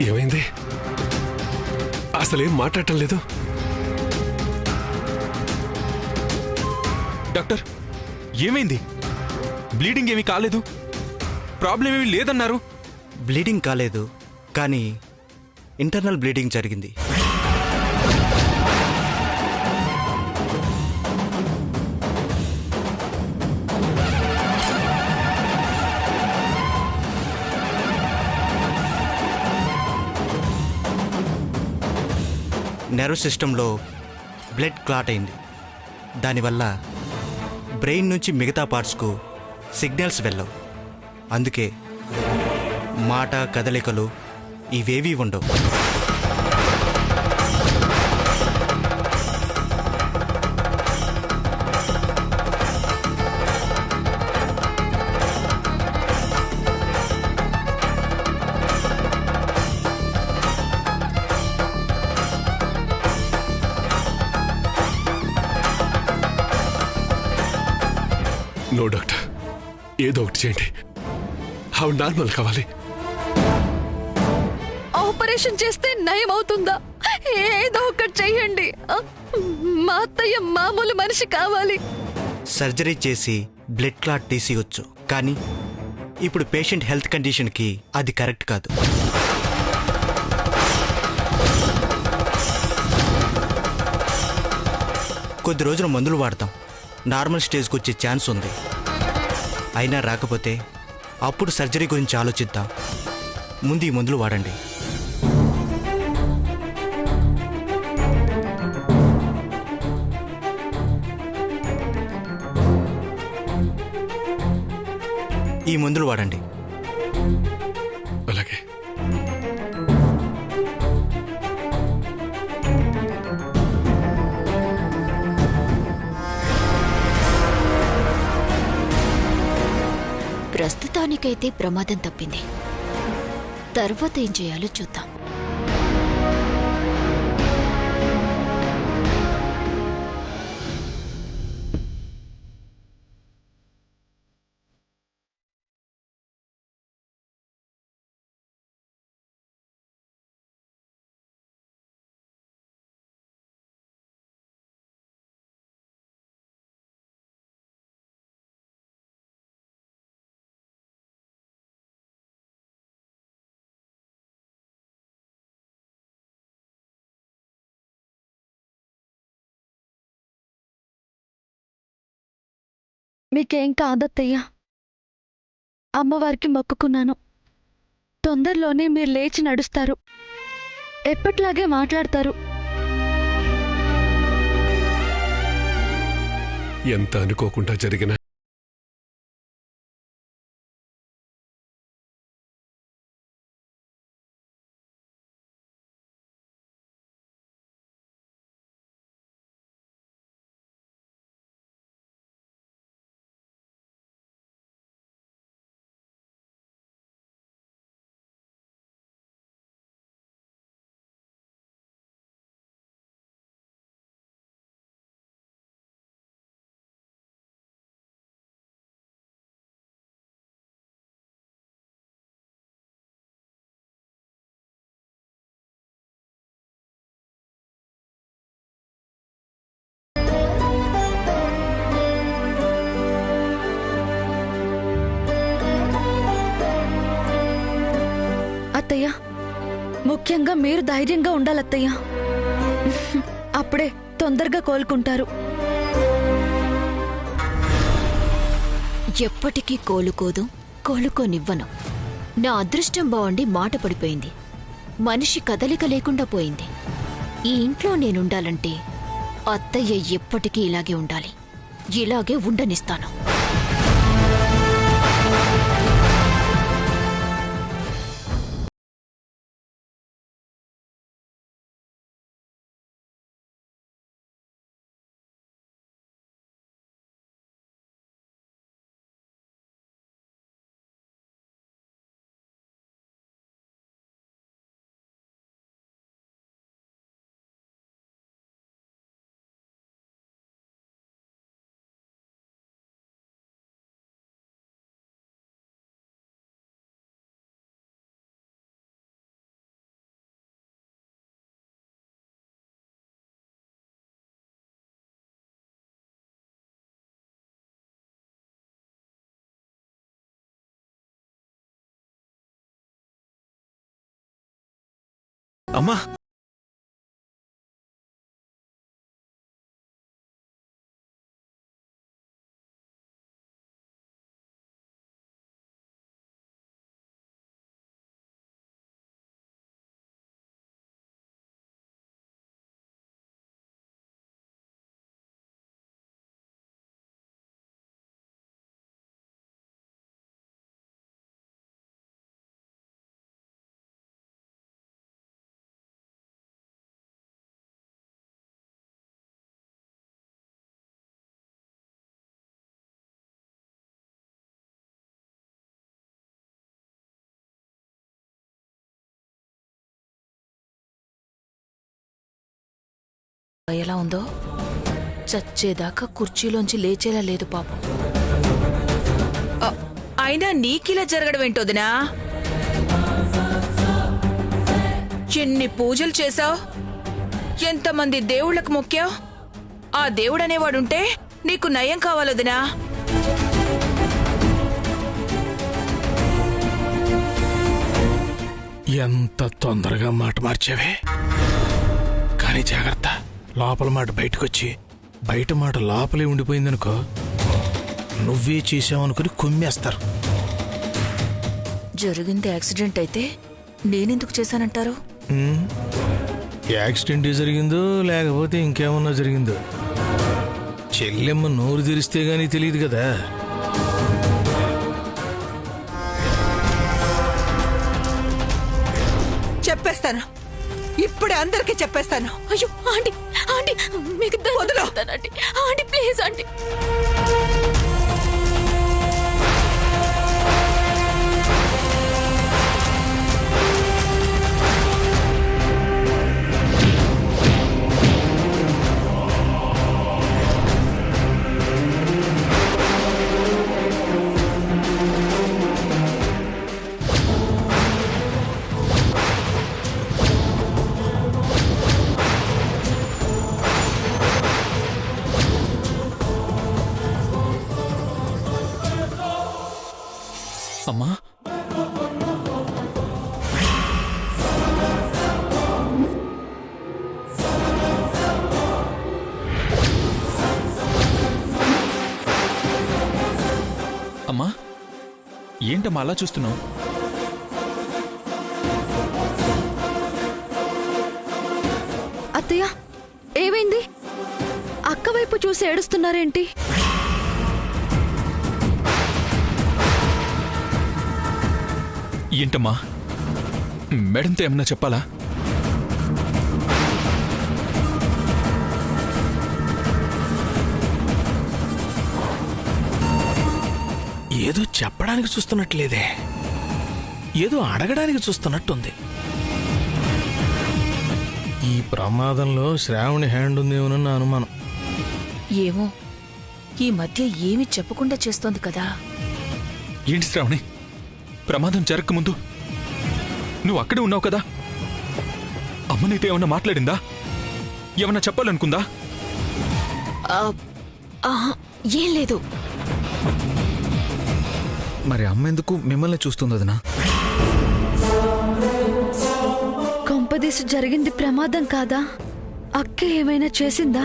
ఏమైంది? అసలేం మాట్లాడటం లేదు. డాక్టర్, ఏమైంది? బ్లీడింగ్ ఏమీ కాలేదు, ప్రాబ్లం ఏమీ లేదన్నారు. బ్లీడింగ్ కాలేదు, కానీ ఇంటర్నల్ బ్లీడింగ్ జరిగింది. నర్వ్ సిస్టంలో బ్లడ్ క్లాట్ అయింది. దానివల్ల బ్రెయిన్ నుంచి మిగతా పార్ట్స్కు సిగ్నల్స్ వెళ్ళవు. అందుకే మాట, కదలికలు ఇవేవీ ఉండవు. నో డాక్టర్, ఏదో ఒకటి చేయండి. ఆవిడ నార్మల్ కావాలి. ఆపరేషన్ చేస్తే నయం అవుతుందా? ఏదో ఒకటి చెయ్యండి. మా అత్తయ్య మామూలు మనిషి కావాలి. సర్జరీ చేసి బ్లడ్ క్లాట్ తీసియొచ్చు, కానీ ఇప్పుడు పేషెంట్ హెల్త్ కండిషన్కి అది కరెక్ట్ కాదు. కొద్ది రోజులు మందులు వాడతాం, నార్మల్ స్టేజ్కి వచ్చే ఛాన్స్ ఉంది. అయినా రాకపోతే అప్పుడు సర్జరీ గురించి ఆలోచిద్దాం. ముందు ఈ మందులు వాడండి. ఈ మందులు వాడండి. అలాగే. ప్రస్తుతానికైతే ప్రమాదం తప్పింది. తర్వాత ఏం చేయాలో చూద్దాం. మీకేం కాదత్తయ్యా. అమ్మవారికి మొక్కుకున్నాను. తొందరలోనే మీరు లేచి నడుస్తారు, ఎప్పట్లాగే మాట్లాడతారు. ఎంత అనుకోకుండా జరిగిన అత్తయ్య, ముఖ్యంగా మీరు ధైర్యంగా ఉండాలత్తయ్య. అప్పుడే తొందరగా కోలుకుంటారు. ఎప్పటికీ కోలుకోదు, కోలుకోనివ్వను. నా అదృష్టం బాగుండి మాట పడిపోయింది. మనిషి కదలిక లేకుండా పోయింది. ఈ ఇంట్లో నేనుండాలంటే అత్తయ్య ఎప్పటికీ ఇలాగే ఉండాలి. ఇలాగే ఉండనిస్తాను. అమ్మా ఎలా ఉందో చచ్చేదాకా కుర్చీలోంచి లేచేలా లేదు పాపం. అయినా నీకిలా జరగడం ఏంటోదినా? ఎన్ని పూజలు చేశావు, ఎంతమంది దేవుళ్లకు మొక్కావు. ఆ దేవుడనేవాడుంటే నీకు నయం కావాలొదినా? ఎంత తొందరగా మాట మార్చావే. కానీ జాగ్రత్త, లోపల మాట బయటకొచ్చి బయట మాట లోపలే ఉండిపోయిందనుకో, నువ్వే చేసావనుకుని కొమ్మేస్తారు. జరిగింది యాక్సిడెంట్ అయితే నేనెందుకు చేశానంటారు? యాక్సిడెంట్ జరిగిందో లేకపోతే ఇంకేమన్నా జరిగిందో చెల్లెమ్మ నోరు తెరిస్తే గానీ తెలియదు కదా. చెప్పేస్తాను, ఇప్పుడే అందరికీ చెప్పేస్తాను. అయ్యో ఆంటీ, ఆంటీ మీకు వదులుతానండి ఆంటీ, ప్లీజ్ ఆంటీ. అమ్మా అమ్మా ఏంటమ్మా అలా చూస్తున్నావు? అత్తయ్య ఏమైంది? అక్క వైపు చూసి ఏడుస్తున్నారేంటి? ఏంటమ్మా మేడంతో ఏమన్నా చెప్పాలా? ఏదో చెప్పడానికి చూస్తున్నట్లేదే, ఏదో అడగడానికి చూస్తున్నట్టుంది. ఈ ప్రమాదంలో శ్రావణి హ్యాండ్ ఉందేమోనన్న అనుమానం. ఏమో, ఈ మధ్య ఏమీ చెప్పకుండా చేస్తోంది కదా. ఏంటి శ్రావణి, ప్రమాదం జరగకముందు నువ్వు అక్కడే ఉన్నావు కదా, అమ్మ నీతో ఏమన్నా మాట్లాడిందా? ఏమన్నా చెప్పాలనుకుందా? ఏం లేదు. మరి అమ్మ ఎందుకు మిమ్మల్ని చూస్తుంది వదినా? కొంపదీసి జరిగింది ప్రమాదం కాదా? అక్క ఏమైనా చేసిందా?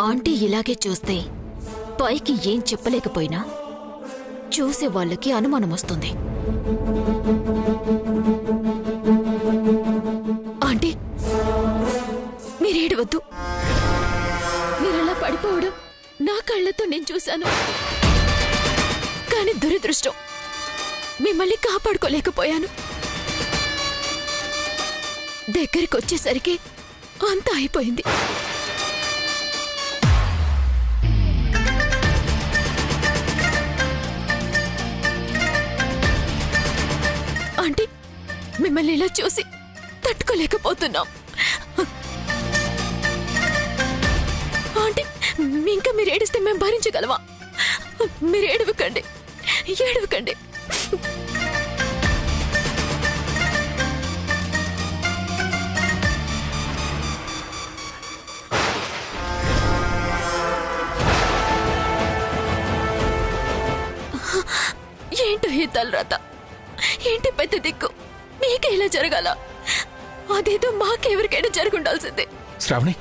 ఆంటీ ఇలాగే చూస్తే పైకి ఏం చెప్పలేకపోయినా చూసే వాళ్ళకి అనుమానం వస్తుంది. ఆంటీ మీరేడవద్దు. మీరలా పడిపోవడం నా కళ్ళతో నేను చూశాను. కానీ దురదృష్టం, మిమ్మల్ని కాపాడుకోలేకపోయాను. దగ్గరికి వచ్చేసరికి అంతా అయిపోయింది. ఆంటీ మిమ్మల్ని ఇలా చూసి తట్టుకోలేకపోతున్నాం. ఆంటీ ఇంకా మీరు ఏడిస్తే మేము భరించగలమా? మీరు ఏడవకండి, ఏడవకండి. తలరాత. ఏంటి పెద్ద దిక్కు, మీకే ఇలా జరగాల? అదేదో మాకెవరికైనా జరుగుండాల్సిందే. శ్రావణి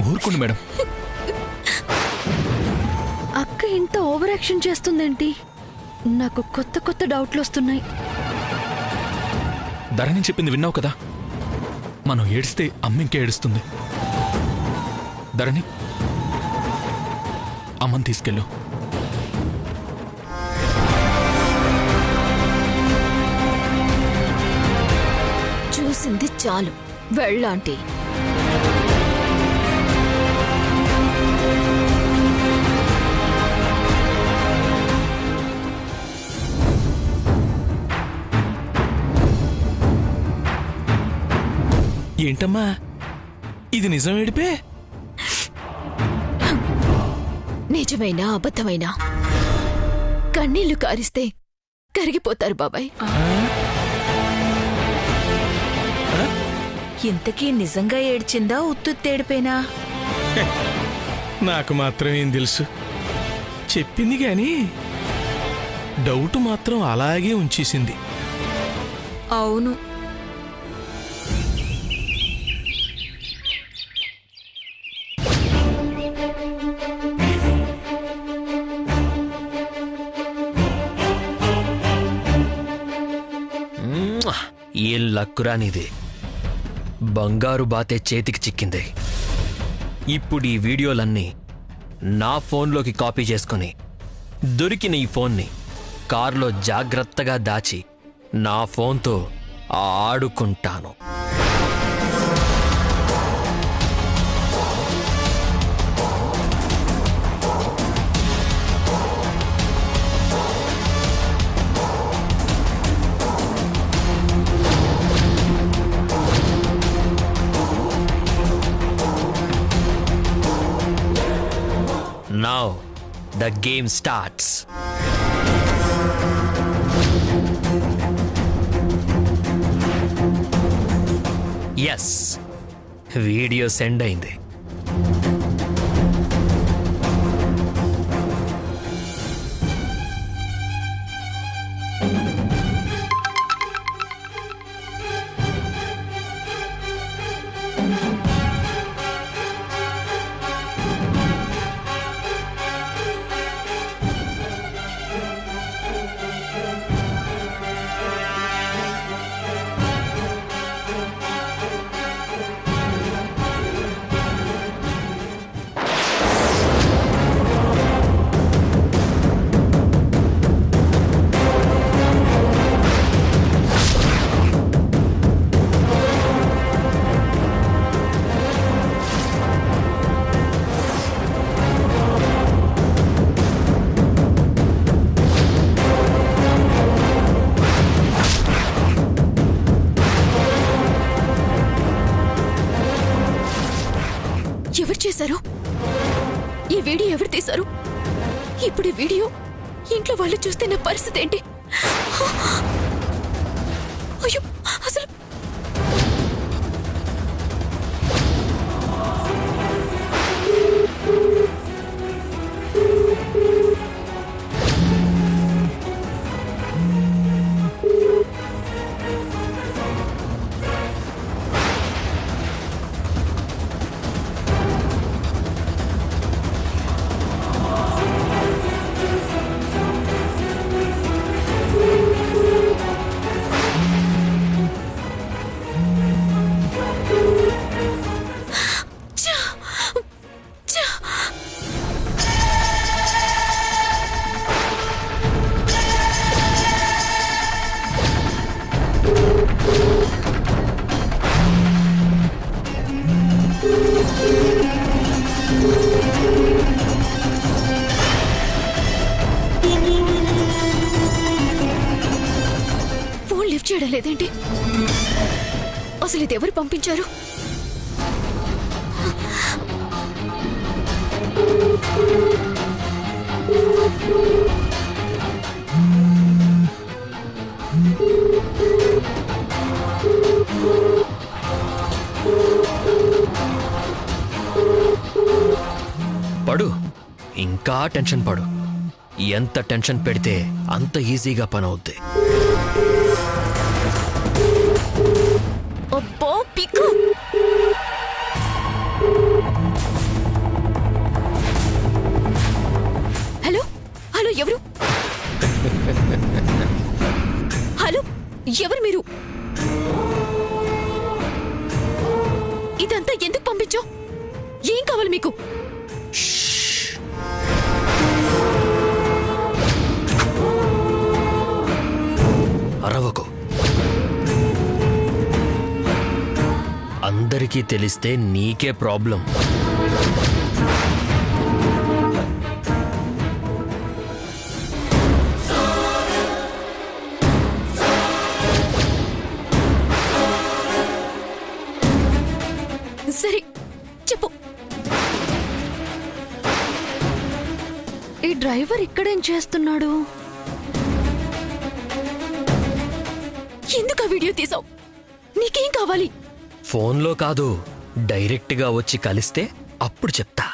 ఊరుకోండి మేడం. అక్క ఇంత ఓవర్ యాక్షన్ చేస్తుందేంటి? నాకు కొత్త కొత్త డౌట్లు వస్తున్నాయి. ధరణి చెప్పింది విన్నావు కదా, మనం ఏడిస్తే అమ్మ ఇంకే ఏడుస్తుంది. ధరణి, అమ్మని తీసుకెళ్ళు. చూసింది చాలు, వెళ్ళాంటి. ఏంటమ్మా ఇది నిజం ఏడిపే? నిజమైనా అబద్ధమైనా కన్నీళ్లు కారిస్తే కరిగిపోతారు బాబాయ్. ఇంతకీ నిజంగా ఏడ్చిందా ఉత్తుత్తేడిపోయినా? నాకు మాత్రం ఏం తెలుసు. చెప్పింది గాని డౌట్ మాత్రం అలాగే ఉంచేసింది. అవును, ఏం లక్కురానిది, బంగారు బాతే చేతికి చిక్కింది. ఇప్పుడు ఈ వీడియోలన్నీ నా ఫోన్లోకి కాపీ చేసుకుని దొరికిన ఈ ఫోన్ని కారులో జాగ్రత్తగా దాచి నా ఫోన్తో ఆడుకుంటాను. Now, the game starts. Yes, video send అయింది. ఎవరు చేశారు ఈ వీడియో? ఎవరు తీశారు? ఇప్పుడు ఈ వీడియో ఇంట్లో వాళ్ళు చూస్తే నా పరిస్థితి ఏంటి? అయ్యో, అసలు ఫోన్ లిఫ్ట్ చేయడం లేదేంటి? అసలు ఇది ఎవరు పంపించారు? పడు, ఇంకా టెన్షన్ పడు. ఎంత టెన్షన్ పెడితే అంత ఈజీగా పని అవుద్ది. అబ్బో పిక్కు. హలో హలో ఎవరు? హలో ఎవరు మీరు? ఇదంతా ఎందుకు పంపించో? ఏం కావాలి మీకు? అరవకు. అందరికీ తెలిస్తే నీకే ప్రాబ్లం. సరే చెప్పు. ఈ డ్రైవర్ ఇక్కడేం చేస్తున్నాడు? ఎందుకు ఆ వీడియో తీసావు? నీకేం కావాలి? ఫోన్లో కాదు, డైరెక్ట్గా వచ్చి కలిస్తే అప్పుడు చెప్తా.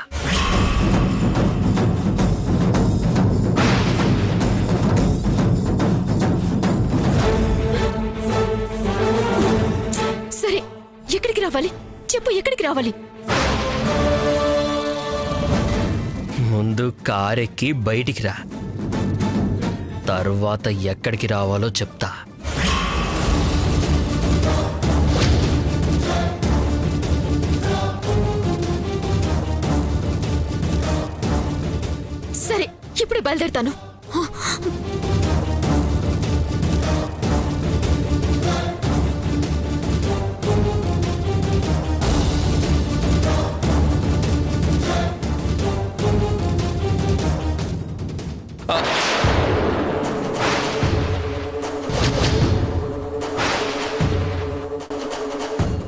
సరే ఎక్కడికి రావాలి చెప్పు. ఎక్కడికి రావాలి? ముందు కారెక్కి బయటికి రా, తర్వాత ఎక్కడికి రావాలో చెప్తా. సరే ఇప్పుడే బయలుదేరుతాను.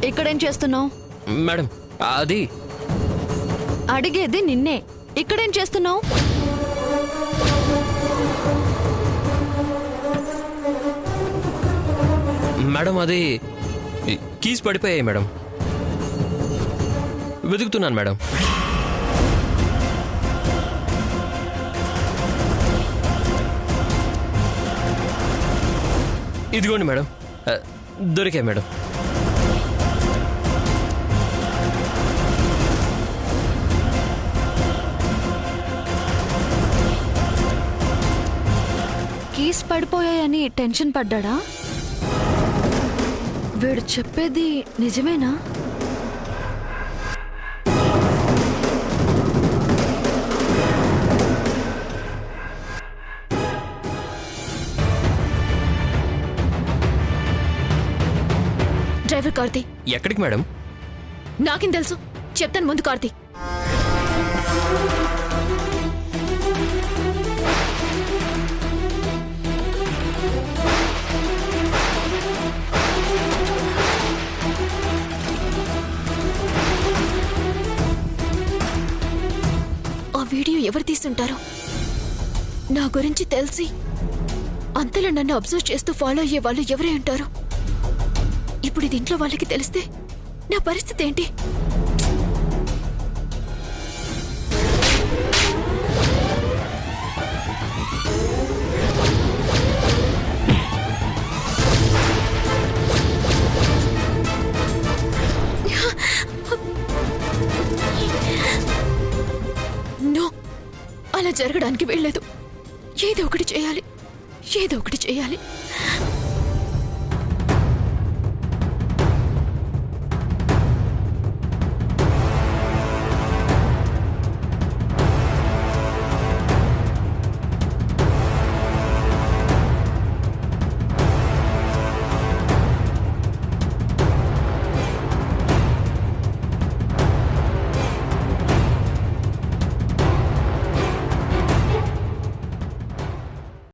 ఇక్కడేం చేస్తున్నావు? మేడం అది అడిగేది నిన్నే. ఇక్కడేం చేస్తున్నావు? మేడం అది కీస్ పడిపోయాయి మేడం, వెతుకుతున్నాను మేడం. ఇదిగోండి మేడం, దొరికాయి మేడం. కీస్ పడిపోయాయని టెన్షన్ పడ్డాడా? వీడు చెప్పేది నిజమేనా? డ్రైవర్ కార్తీ. ఎక్కడికి మేడం? నాకేం తెలుసు, చెప్తాను ముందు. కార్తీ ఆ వీడియో ఎవరు తీసుంటారో? నా గురించి తెలిసి అంతలో నన్ను అబ్జర్వ్ చేస్తూ ఫాలో అయ్యే వాళ్ళు ఎవరై ఉంటారు? ఇప్పుడు ఇది ఇంట్లో వాళ్ళకి తెలిస్తే నా పరిస్థితి ఏంటి? నో, అలా జరగడానికి వీల్లేదు. ఏదో ఒకటి చేయాలి, ఏదో ఒకటి చేయాలి.